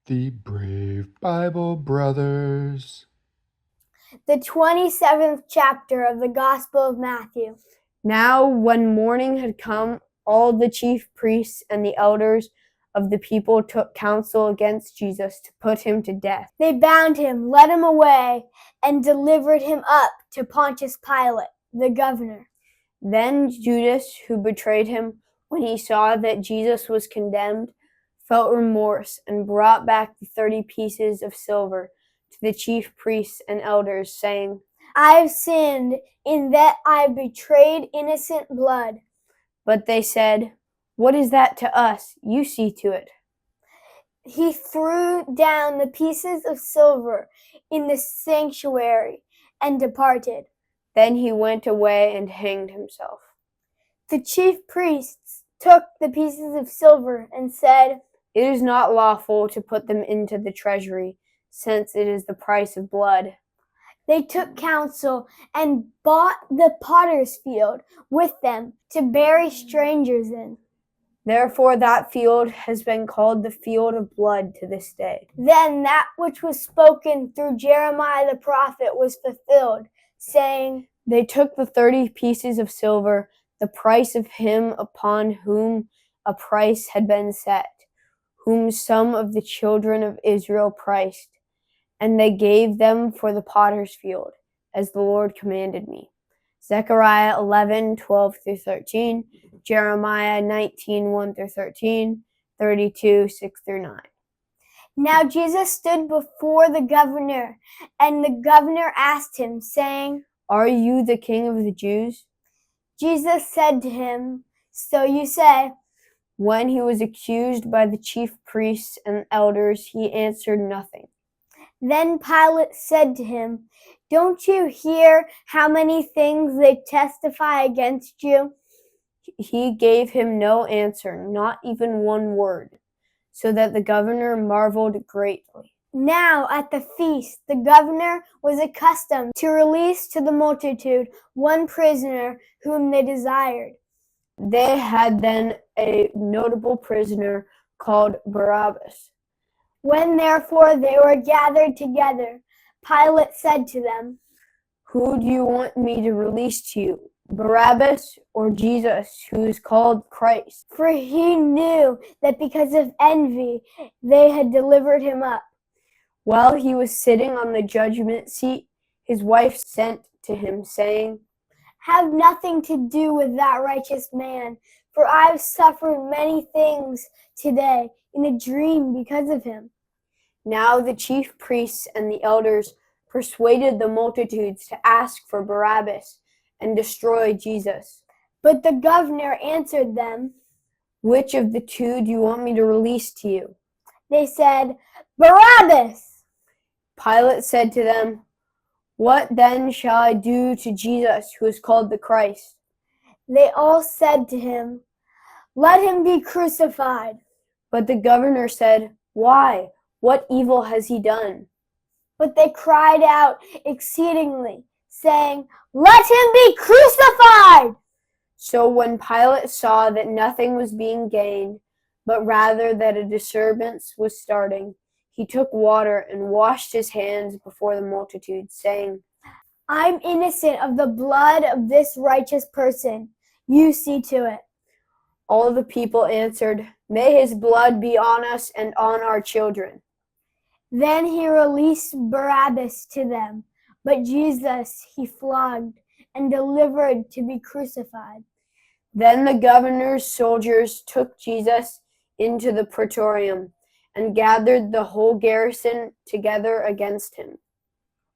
The Brave Bible Brothers. The 27th chapter of the Gospel of Matthew. Now, when morning had come, all the chief priests and the elders of the people took counsel against Jesus to put him to death. They bound him, led him away, and delivered him up to Pontius Pilate, the governor. Then Judas, who betrayed him, when he saw that Jesus was condemned, felt remorse and brought back the 30 pieces of silver to the chief priests and elders, saying, I've sinned in that I betrayed innocent blood. But they said, What is that to us? You see to it. He threw down the pieces of silver in the sanctuary and departed. Then he went away and hanged himself. The chief priests took the pieces of silver and said, It is not lawful to put them into the treasury, since it is the price of blood. They took counsel and bought the potter's field with them to bury strangers in. Therefore that field has been called the field of blood to this day. Then that which was spoken through Jeremiah the prophet was fulfilled, saying, They took the 30 pieces of silver, the price of him upon whom a price had been set, whom some of the children of Israel priced, and they gave them for the potter's field, as the Lord commanded me. Zechariah 11:12-13, Jeremiah 19:1-13, 32:6-9. Now Jesus stood before the governor, and the governor asked him, saying, Are you the king of the Jews? Jesus said to him, So you say. When he was accused by the chief priests and elders, he answered nothing. Then Pilate said to him, Don't you hear how many things they testify against you? He gave him no answer, not even one word, so that the governor marveled greatly. Now at the feast, the governor was accustomed to release to the multitude one prisoner whom they desired. They had then a notable prisoner called Barabbas. When therefore they were gathered together, Pilate said to them, Who do you want me to release to you, Barabbas or Jesus, who is called Christ? For he knew that because of envy they had delivered him up. While he was sitting on the judgment seat, his wife sent to him, saying, Have nothing to do with that righteous man, for I've suffered many things today in a dream because of him. Now the chief priests and the elders persuaded the multitudes to ask for Barabbas and destroy Jesus. But the governor answered them, Which of the two do you want me to release to you? They said, Barabbas! Pilate said to them, What then shall I do to Jesus, who is called the Christ? They all said to him, Let him be crucified. But the governor said, Why? What evil has he done? But they cried out exceedingly, saying, Let him be crucified! So when Pilate saw that nothing was being gained, but rather that a disturbance was starting, he took water and washed his hands before the multitude, saying, I'm innocent of the blood of this righteous person. You see to it. All the people answered, May his blood be on us and on our children. Then he released Barabbas to them, but Jesus he flogged and delivered to be crucified. Then the governor's soldiers took Jesus into the praetorium and gathered the whole garrison together against him.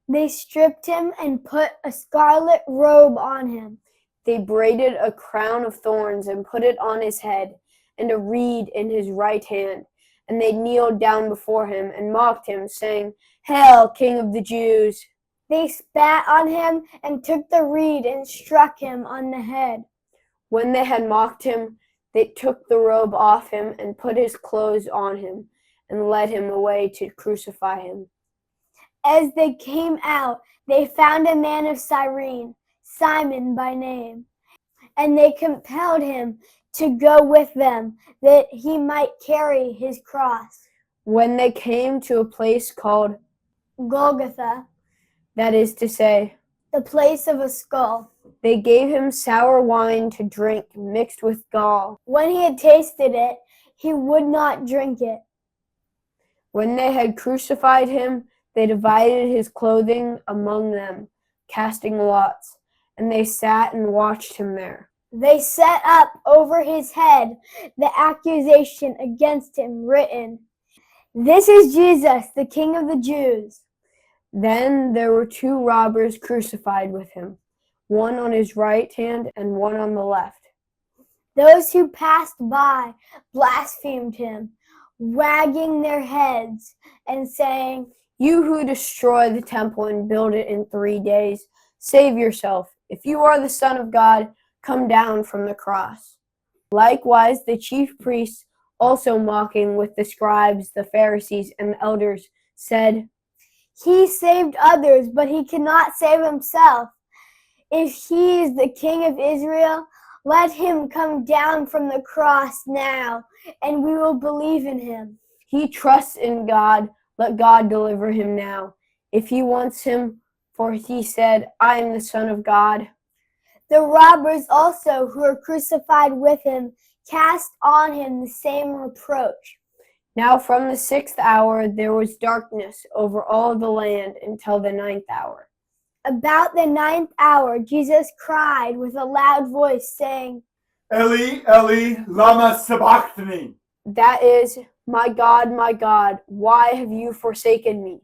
They stripped him and put a scarlet robe on him. They braided a crown of thorns and put it on his head, and a reed in his right hand. And they kneeled down before him and mocked him, saying, Hail, King of the Jews! They spat on him and took the reed and struck him on the head. When they had mocked him, they took the robe off him and put his clothes on him and led him away to crucify him. As they came out, they found a man of Cyrene, Simon by name, and they compelled him to go with them, that he might carry his cross. When they came to a place called, Golgotha, that is to say, the place of a skull, they gave him sour wine to drink mixed with gall. when he had tasted it, he would not drink it. When they had crucified him, they divided his clothing among them, casting lots, and they sat and watched him there. They set up over his head the accusation against him written, "This is Jesus, the King of the Jews." Then there were two robbers crucified with him, one on his right hand and one on the left. Those who passed by blasphemed him, wagging their heads and saying, "You who destroy the temple and build it in 3 days, save yourself. If you are the Son of God, come down from the cross." Likewise, the chief priests, also mocking with the scribes, the Pharisees, and the elders, said, "He saved others, but he cannot save himself. If he is the King of Israel, let him come down from the cross now, and we will believe in him. He trusts in God, let God deliver him now, if he wants him, for he said, I am the Son of God." The robbers also who were crucified with him cast on him the same reproach. Now from the 6th hour there was darkness over all the land until the 9th hour. About the 9th hour, Jesus cried with a loud voice, saying, Eli, Eli, lama sabachthani. That is, my God, why have you forsaken me?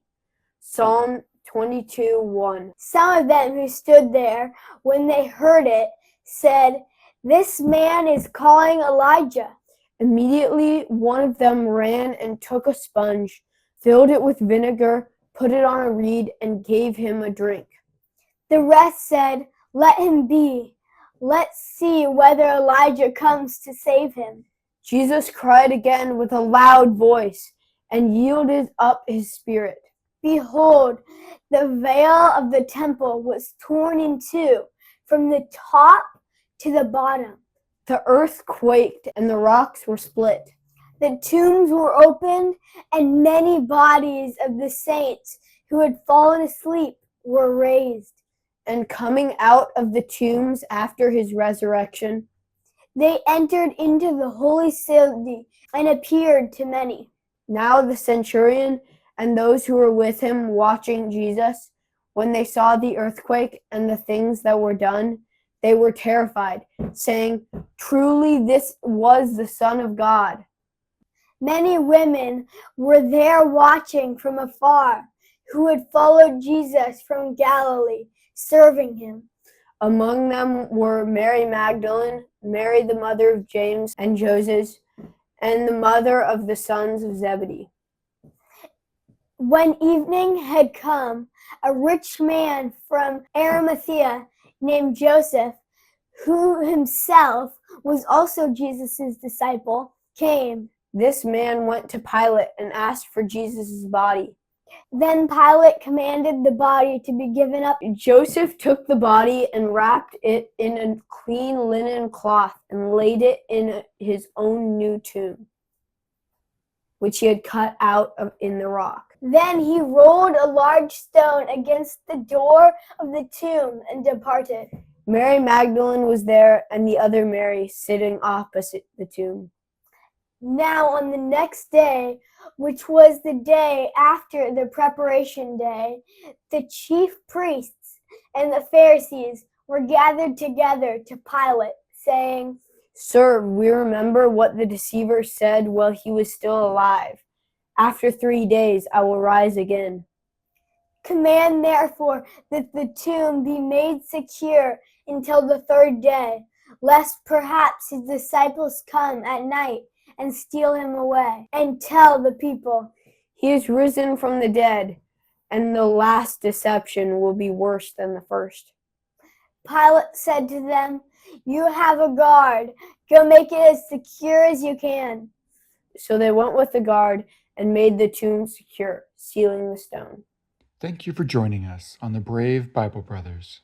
Psalm 22:1. Some of them who stood there, when they heard it, said, "This man is calling Elijah." Immediately one of them ran and took a sponge, filled it with vinegar, put it on a reed, and gave him a drink. The rest said, "Let him be. Let's see whether Elijah comes to save him." Jesus cried again with a loud voice and yielded up his spirit. Behold, the veil of the temple was torn in two from the top to the bottom. The earth quaked and the rocks were split. The tombs were opened, and many bodies of the saints who had fallen asleep were raised. And coming out of the tombs after his resurrection, they entered into the holy city and appeared to many. Now the centurion and those who were with him watching Jesus, when they saw the earthquake and the things that were done, they were terrified, saying, Truly this was the Son of God. Many women were there watching from afar, who had followed Jesus from Galilee, serving him. Among them were Mary Magdalene, Mary the mother of James and Joses, and the mother of the sons of Zebedee. When evening had come, a rich man from Arimathea named Joseph, who himself was also Jesus' disciple, came. This man went to Pilate and asked for Jesus' body. Then Pilate commanded the body to be given up. Joseph took the body and wrapped it in a clean linen cloth and laid it in his own new tomb, which he had cut out in the rock. Then he rolled a large stone against the door of the tomb and departed. Mary Magdalene was there, and the other Mary sitting opposite the tomb. Now on the next day, which was the day after the preparation day, the chief priests and the Pharisees were gathered together to Pilate, saying, Sir, we remember what the deceiver said while he was still alive. After 3 days I will rise again. Command therefore that the tomb be made secure until the third day, lest perhaps his disciples come at night and steal him away, and tell the people, He is risen from the dead, and the last deception will be worse than the first. Pilate said to them, You have a guard. Go make it as secure as you can. So they went with the guard and made the tomb secure, sealing the stone. Thank you for joining us on the Brave Bible Brothers.